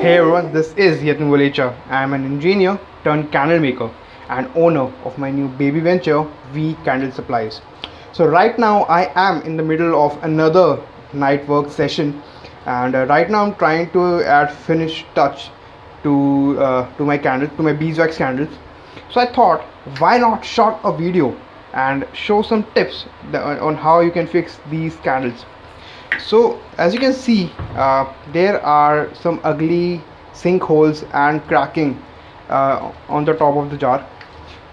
Hey everyone, this is Yatin Volecha. I am an engineer turned candle maker and owner of my new baby venture, V Candle Supplies. So right now I am in the middle of another night work session, and right now I'm trying to add finish touch to my candle, to my beeswax candles. So I thought, why not shot a video and show some tips on how you can fix these candles. So as you can see, there are some ugly sinkholes and cracking on the top of the jar.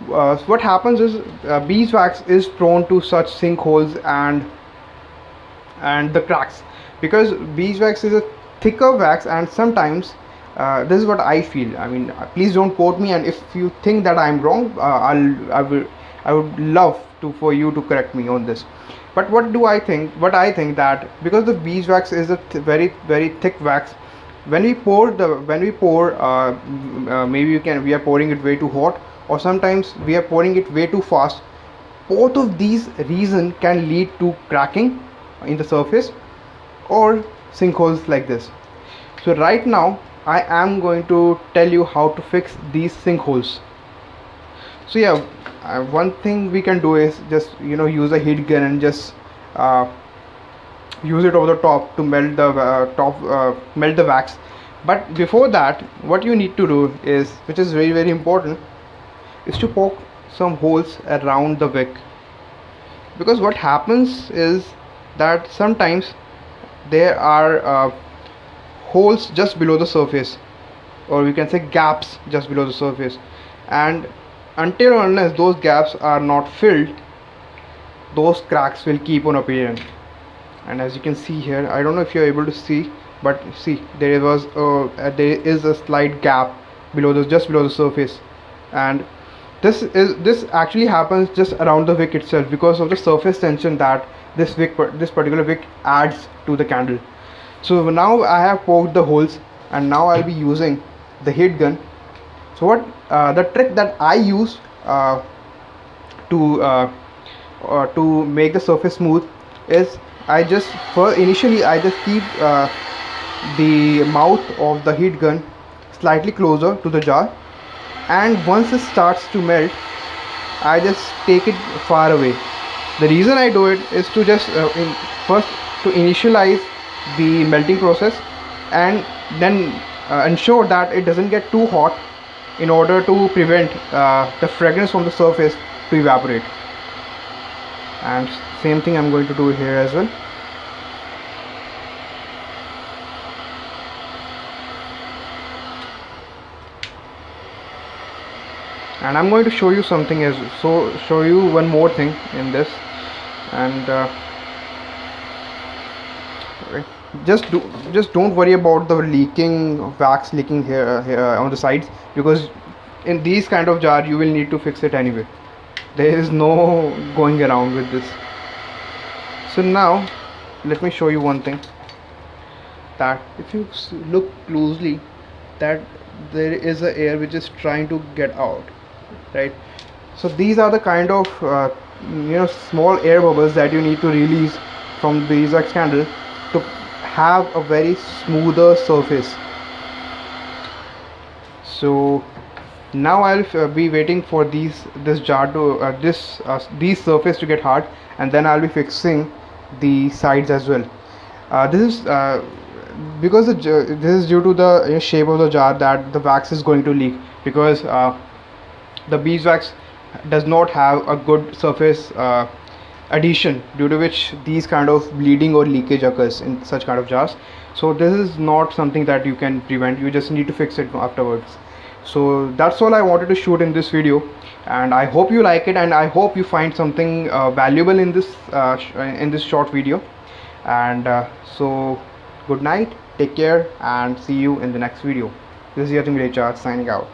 So what happens is beeswax is prone to such sinkholes and the cracks, because beeswax is a thicker wax, and sometimes this is what I feel. I mean, please don't quote me, and if you think that I'm wrong, I would love for you to correct me on this. But what I think that because the beeswax is a very thick wax, when we pour maybe we are pouring it way too hot, or sometimes we are pouring it way too fast. Both of these reasons can lead to cracking in the surface or sinkholes like this. So right now I am going to tell you how to fix these sinkholes. So yeah, one thing we can do is just use a heat gun and just use it over the top to melt the wax. But before that, what you need to do is, which is very important, is to poke some holes around the wick. Because what happens is that sometimes there are holes just below the surface, or we can say gaps just below the surface, and until or unless those gaps are not filled, those cracks will keep on appearing. And as you can see here, I don't know if you're able to see, but see, there is a slight gap just below the surface, and this actually happens just around the wick itself, because of the surface tension that this particular wick adds to the candle. So now I have poked the holes, and now I'll be using the heat gun. So what the trick that I use to make the surface smooth is, initially I just keep the mouth of the heat gun slightly closer to the jar, and once it starts to melt, I just take it far away. The reason I do it is to just first to initialize the melting process, and then ensure that it doesn't get too hot, in order to prevent the fragrance from the surface to evaporate. And same thing I'm going to do here as well. And I'm going to show you something show you one more thing in this. And just don't worry about the wax leaking here on the sides, because in these kind of jar you will need to fix it anyway. There is no going around with this. So now let me show you one thing, that if you look closely, that there is a air which is trying to get out, right? So these are the kind of small air bubbles that you need to release from the beeswax candle to have a very smoother surface. So now I'll be waiting for these surface to get hard, and then I'll be fixing the sides as well. This is because this is due to the shape of the jar that the wax is going to leak, because the beeswax does not have a good surface adhesion, due to which these kind of bleeding or leakage occurs in such kind of jars. So this is not something that you can prevent, you just need to fix it afterwards. So that's all I wanted to shoot in this video, and I hope you like it, and I hope you find something valuable in this short video. And so good night, take care, and see you in the next video. This is Yatin Volecha signing out.